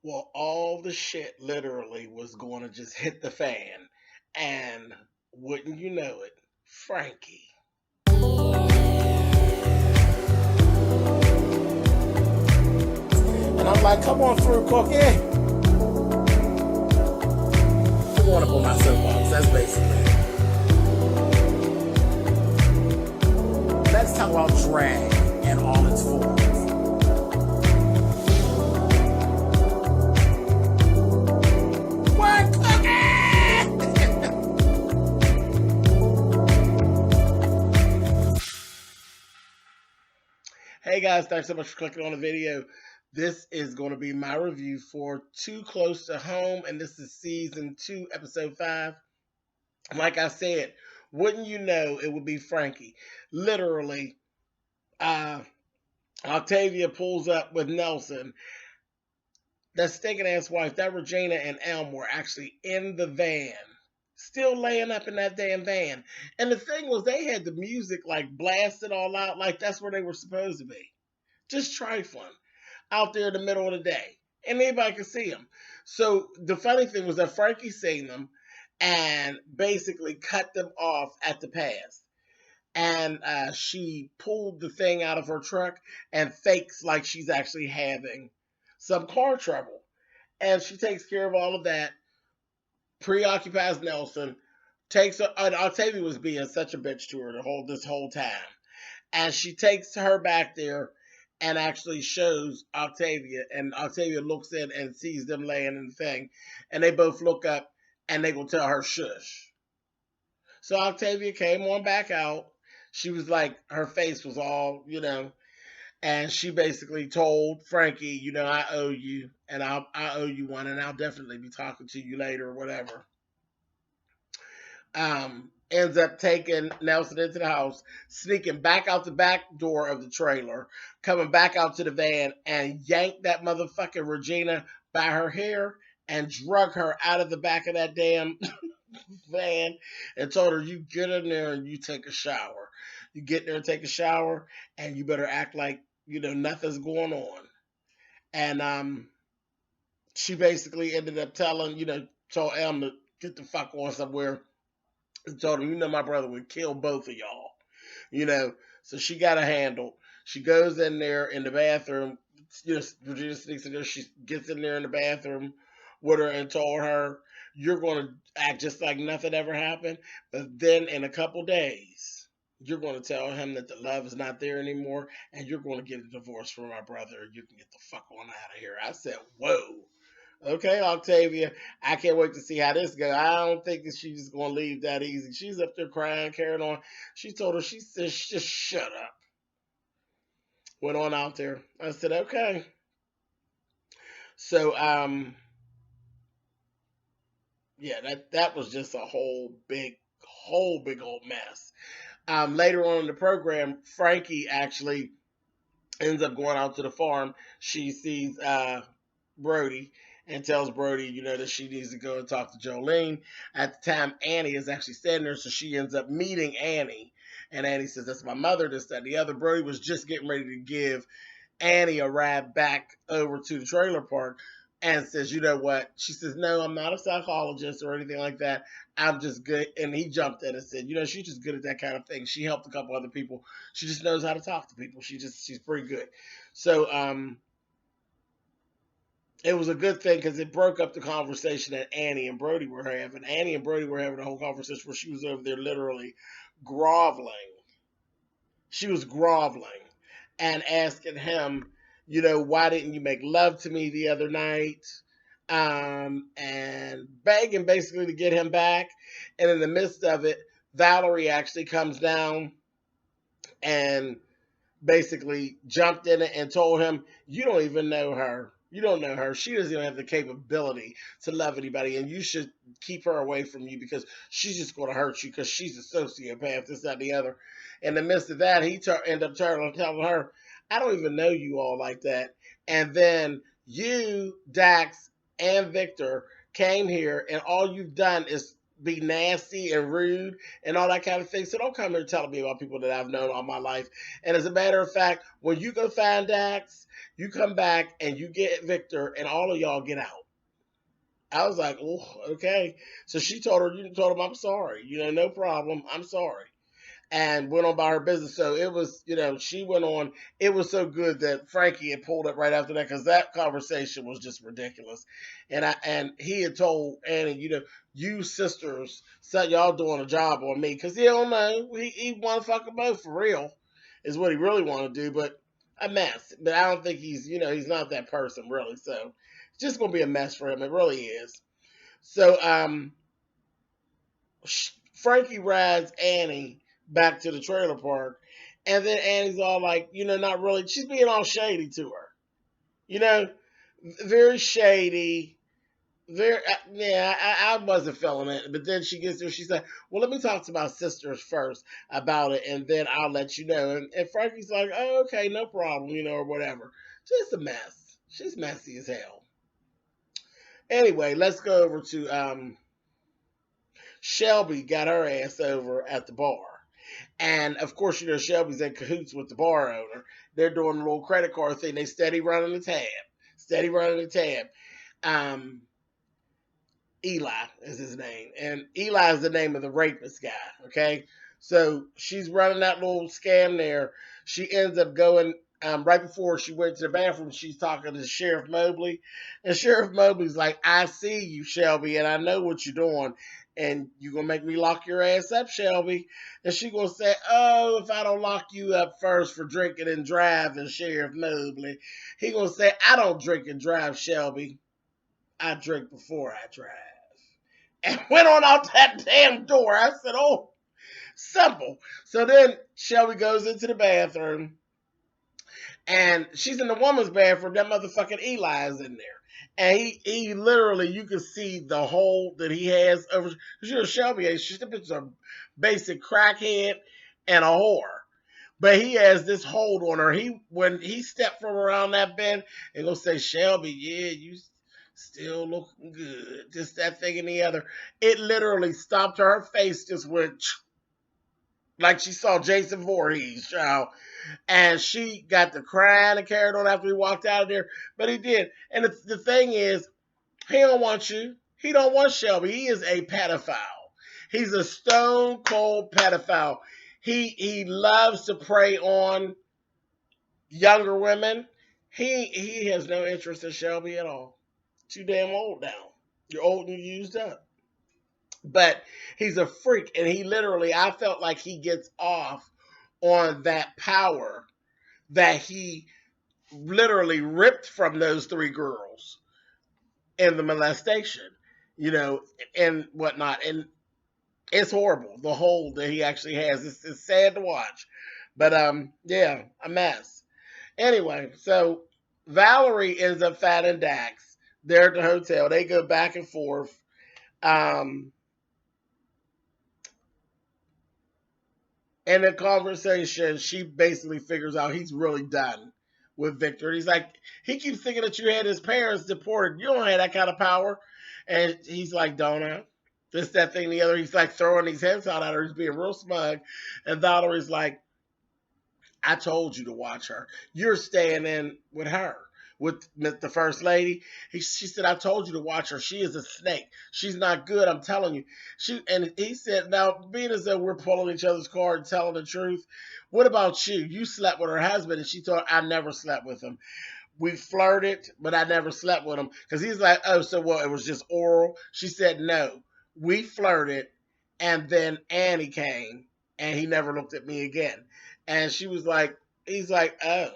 Well, all the shit literally was going to just hit the fan. And wouldn't you know it, Frankie. And I'm like, come on through, Cookie. I want to pull my soapbox. That's basically it. Let's talk about drag in all its forms. What, Cookie? Hey guys, thanks so much for clicking on the video. This is going to be my review for Too Close to Home, and this is season 2, episode 5. Like I said, wouldn't you know it would be Frankie. Literally, Octavia pulls up with Nelson. That stinking ass wife, that Regina and Elm were actually in the van. Still laying up in that damn van. And the thing was, they had the music like blasted all out, like that's where they were supposed to be. Just trifling out there in the middle of the day. And anybody could see them. So the funny thing was that Frankie seen them and basically cut them off at the pass. And she pulled the thing out of her truck and fakes like she's actually having some car trouble. And she takes care of all of that, preoccupies Nelson, takes her, and Octavia was being such a bitch to her this whole time. And she takes her back there and actually shows Octavia, and Octavia looks in and sees them laying in the thing, and they both look up and they will tell her shush. So Octavia came on back out. She was like, her face was all, and she basically told Frankie, I owe you, and I owe you one, and I'll definitely be talking to you later or whatever. Ends up taking Nelson into the house, sneaking back out the back door of the trailer, coming back out to the van, and yanked that motherfucking Regina by her hair and drug her out of the back of that damn van and told her, you get in there and you take a shower. You get there and take a shower, and you better act like, nothing's going on. And she basically ended up told Em to get the fuck on somewhere. And told him, my brother would kill both of y'all. So she got a handle. She goes in there in the bathroom. Regina sneaks in there. She gets in there in the bathroom with her and told her, you're going to act just like nothing ever happened. But then in a couple days, you're going to tell him that the love is not there anymore, and you're going to get a divorce from my brother, and you can get the fuck on out of here. I said, whoa. Okay, Octavia, I can't wait to see how this goes. I don't think that she's just going to leave that easy. She's up there crying, carrying on. She told her, she said, just shut up. Went on out there. I said, okay. So, yeah, that was just a whole big old mess. Later on in the program, Frankie actually ends up going out to the farm. She sees Brody and tells Brody, that she needs to go and talk to Jolene. At the time, Annie is actually standing there, so she ends up meeting Annie. And Annie says, that's my mother, this, that, and the other. Brody was just getting ready to give Annie a ride back over to the trailer park and says, you know what? She says, no, I'm not a psychologist or anything like that. I'm just good. And he jumped in and said, she's just good at that kind of thing. She helped a couple other people. She just knows how to talk to people. She's pretty good. So, it was a good thing because it broke up the conversation that Annie and Brody were having. Annie and Brody were having a whole conversation where she was over there literally groveling. She was groveling and asking him, why didn't you make love to me the other night? And begging basically to get him back. And in the midst of it, Valerie actually comes down and basically jumped in it and told him, you don't even know her. You don't know her. She doesn't even have the capability to love anybody, and you should keep her away from you because she's just going to hurt you because she's a sociopath, this, that, and the other. In the midst of that, he ended up telling her, I don't even know you all like that. And then you, Dax, and Victor came here, and all you've done is be nasty and rude and all that kind of thing. So don't come here telling me about people that I've known all my life. And as a matter of fact, when you go find Dax, you come back and you get Victor, and all of y'all get out. I was like, oh, okay. So she told her, you told him, I'm sorry. No problem. I'm sorry. And went on by her business. So it was, she went on. It was so good that Frankie had pulled up right after that, because that conversation was just ridiculous. And he had told Annie, you sisters, so y'all doing a job on me, because he don't know. He want to fuck them both for real, is what he really want to do. But a mess. But I don't think he's not that person really. So it's just gonna be a mess for him. It really is. So Frankie rides Annie back to the trailer park, and then Annie's all like, not really. She's being all shady to her, you know, very shady. Very, yeah, I wasn't feeling it. But then she gets there. She's like, well, let me talk to my sisters first about it, and then I'll let you know. And Frankie's like, oh, okay, no problem, or whatever. Just a mess. She's messy as hell. Anyway, let's go over to Shelby got her ass over at the bar. And of course, Shelby's in cahoots with the bar owner. They're doing a little credit card thing. They steady running the tab. Steady running the tab. Um, Eli is his name. And Eli is the name of the rapist guy. Okay. So she's running that little scam there. She ends up going, right before she went to the bathroom, she's talking to Sheriff Mobley. And Sheriff Mobley's like, I see you, Shelby, and I know what you're doing. And you gonna make me lock your ass up, Shelby. And she gonna say, oh, if I don't lock you up first for drinking and driving, Sheriff Mobley. He gonna say, I don't drink and drive, Shelby. I drink before I drive. And went on out that damn door. I said, oh, simple. So then Shelby goes into the bathroom, and she's in the woman's bathroom. That motherfucking Eli is in there. And he literally, you can see the hole that he has over. Shelby, she's a basic crackhead and a whore. But he has this hold on her. When he stepped from around that bed and go say, Shelby, yeah, you still looking good. Just that thing and the other. It literally stopped her. Her face just went like she saw Jason Voorhees, child. And she got the crying and carried on after he walked out of there. But he did. And the thing is, he don't want you. He don't want Shelby. He is a pedophile. He's a stone cold pedophile. He loves to prey on younger women. He has no interest in Shelby at all. Too damn old now. You're old and you used up. But he's a freak, and he literally, I felt like he gets off on that power that he literally ripped from those three girls in the molestation, and whatnot. And it's horrible, the hold that he actually has. It's sad to watch. But yeah, a mess. Anyway, so Valerie ends up finding Dax there at the hotel. They go back and forth. In the conversation, she basically figures out he's really done with Victor. He's like, he keeps thinking that you had his parents deported. You don't have that kind of power. And he's like, don't I? This, that thing, the other. He's like throwing these heads out at her. He's being real smug. And Valerie's like, I told you to watch her. You're staying in with her, with the first lady. She said, I told you to watch her. She is a snake. She's not good, I'm telling you. And he said, now, being as though we're pulling each other's card and telling the truth, what about you? You slept with her husband, and she told her, I never slept with him. We flirted, but I never slept with him. Because he's like, oh, so what? It was just oral? She said, no. We flirted, and then Annie came, and he never looked at me again. And she was like, he's like, oh.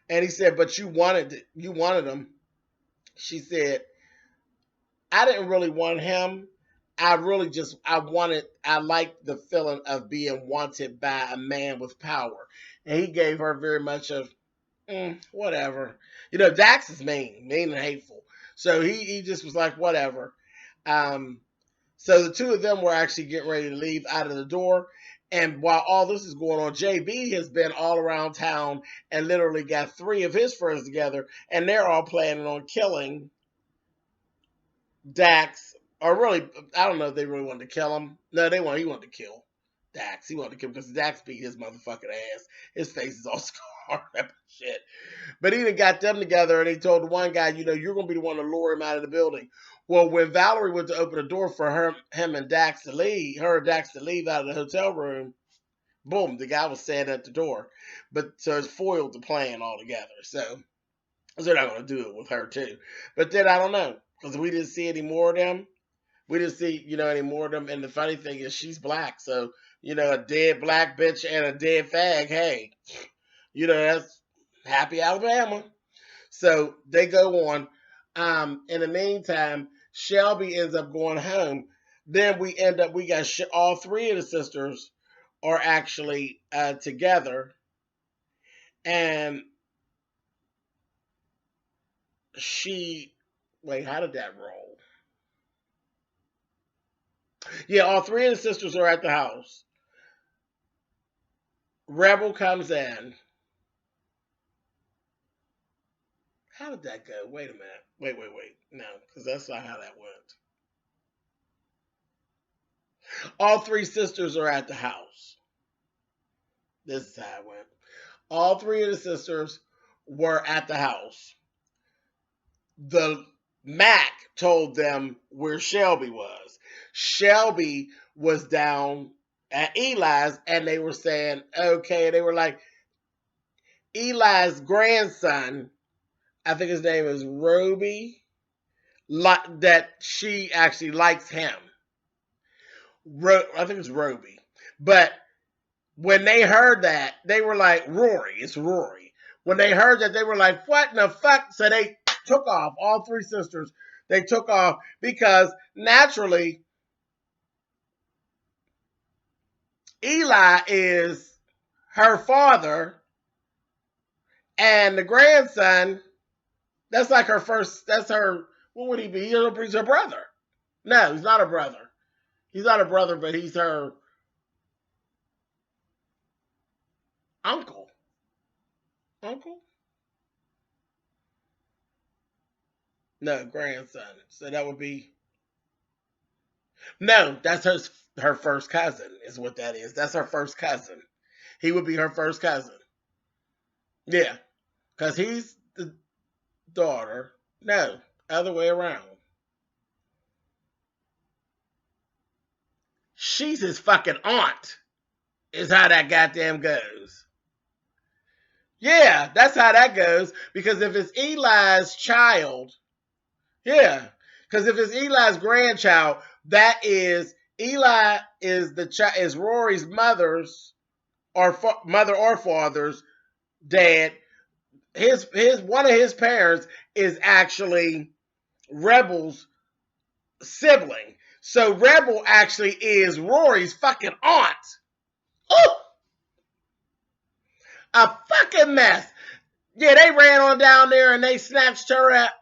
And he said, but you wanted him. She said, I didn't really want him. I liked the feeling of being wanted by a man with power. And he gave her very much of, whatever. Dax is mean and hateful. So he just was like, whatever. So the two of them were actually getting ready to leave out of the door. And while all this is going on, JB has been all around town and literally got three of his friends together, and they're all planning on killing Dax Or really, I don't know if they really wanted to kill him. No, he wanted to kill Dax. He wanted to kill him because Dax beat his motherfucking ass. His face is all scarred up and shit. But he done got them together and he told the one guy, you're going to be the one to lure him out of the building. Well, when Valerie went to open the door for him and Dax to leave, out of the hotel room, boom, the guy was standing at the door. But so it's foiled the plan altogether. So they're not going to do it with her too. But then I don't know because we didn't see any more of them. We didn't see, any more of them. And the funny thing is she's black. So, a dead black bitch and a dead fag, hey, that's happy Alabama. So they go on. In the meantime, Shelby ends up going home. Then we got all three of the sisters are actually together. And wait, how did that roll? Yeah, all three of the sisters are at the house. Rebel comes in. How did that go? Wait a minute. Wait. No, because that's not how that went. All three sisters are at the house. This is how it went. All three of the sisters were at the house. The Mac told them where Shelby was. Shelby was down at Eli's, and they were saying, okay, they were like, Eli's grandson, I think his name is Roby, that she actually likes him. I think it's Roby. But when they heard that, they were like, Rory, it's Rory. When they heard that, they were like, what in the fuck? So they took off, all three sisters, they took off because naturally, Eli is her father and the grandson, that's like her first, that's her, what would he be? He's her brother. No, he's not a brother. He's not a brother, but he's her uncle. Uncle? No, grandson. So that would be, no, that's her first cousin is what that is. That's her first cousin. He would be her first cousin. Yeah, because he's the daughter. No, other way around. She's his fucking aunt, is how that goddamn goes. Yeah, that's how that goes. Because if it's Eli's child, yeah, because if it's Eli's grandchild, that is Eli is Rory's mother's or mother or father's dad. His one of his parents is actually Rebel's sibling. So Rebel actually is Rory's fucking aunt. Oh, a fucking mess. Yeah, they ran on down there and they snatched her up.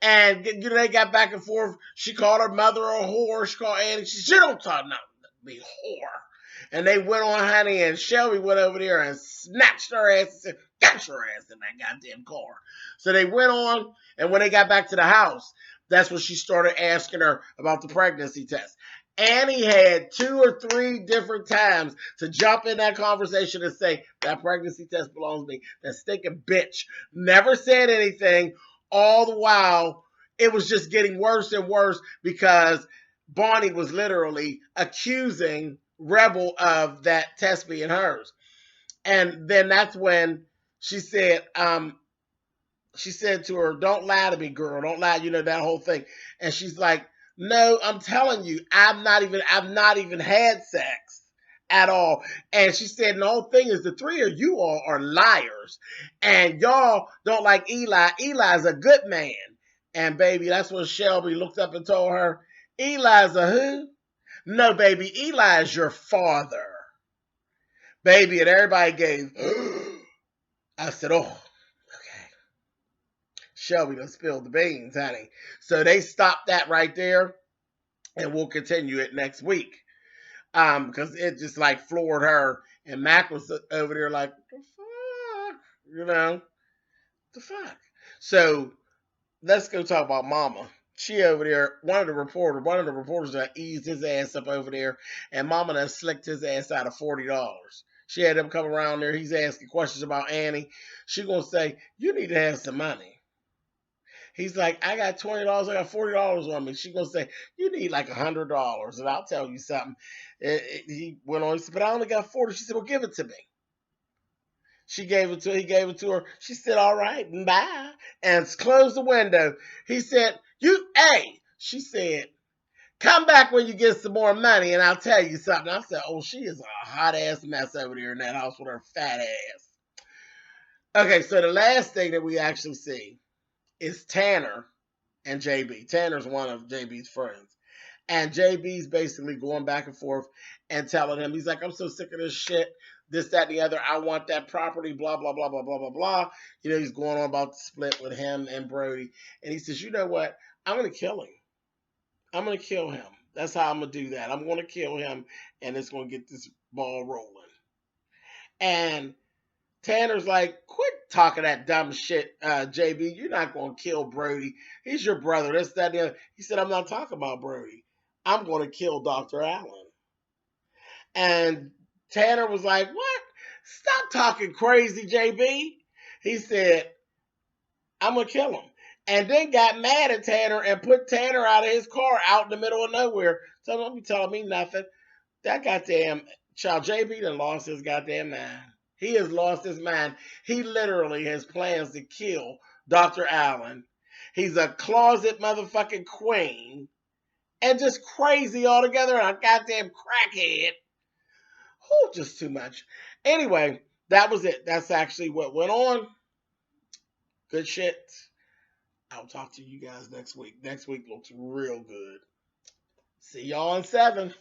And they got back and forth. She called her mother a whore. She called Annie. She don't talk nothing to be whore. And they went on, honey, and Shelby went over there and snatched her ass and said, get your ass in that goddamn car. So they went on, and when they got back to the house, that's when she started asking her about the pregnancy test. Annie had 2 or 3 different times to jump in that conversation and say, that pregnancy test belongs to me. That stinking bitch never said anything. All the while, it was just getting worse and worse because Bonnie was literally accusing Rebel of that test being hers. And then that's when she said to her, don't lie to me, girl. Don't lie, that whole thing. And she's like, no, I'm telling you, I've not even had sex at all. And she said, the whole thing is the 3 of you all are liars. And y'all don't like Eli. Eli's a good man. And baby, that's when Shelby looked up and told her, Eli's a who? No, baby, Eli is your father. Baby, and everybody gave, I said, oh, okay. Shelby done spilled the beans, honey. So they stopped that right there. And we'll continue it next week. Because it just like floored her. And Mac was over there like, the fuck? The fuck? So let's go talk about Mama. She over there, one of the reporters that eased his ass up over there, and Mama done slicked his ass out of $40. She had him come around there. He's asking questions about Annie. She gonna say, "You need to have some money." He's like, "I got $20. I got $40 on me." She gonna say, "You need like $100." And I'll tell you something. He went on. He said, "But I only got 40." She said, "Well, give it to me." She gave it to. He gave it to her. She said, "All right, bye," and closed the window. He said, "You, hey." She said, "Come back when you get some more money, and I'll tell you something." I said, "Oh, she is a hot ass mess over there in that house with her fat ass." Okay, so the last thing that we actually see is Tanner and JB. Tanner's one of JB's friends. And JB's basically going back and forth and telling him, he's like, "I'm so sick of this shit, this, that, and the other. I want that property, blah, blah, blah, blah, blah, blah, blah." You know, he's going on about the split with him and Brody. And he says, "You know what? I'm going to kill him. I'm going to kill him. That's how I'm going to do that. I'm going to kill him, and it's going to get this ball rolling." And Tanner's like, "Quit talking that dumb shit, JB. You're not going to kill Brody. He's your brother. This, that, and the other." He said, "I'm not talking about Brody. I'm going to kill Dr. Allen." And Tanner was like, "What? Stop talking crazy, JB." He said, "I'm going to kill him." And then got mad at Tanner and put Tanner out of his car out in the middle of nowhere. So don't be telling me nothing. That goddamn child JB done lost his goddamn mind. He has lost his mind. He literally has plans to kill Dr. Allen. He's a closet motherfucking queen and just crazy altogether and a goddamn crackhead. Oh, just too much. Anyway, that was it. That's actually what went on. Good shit. I'll talk to you guys next week. Next week looks real good. See y'all in 7.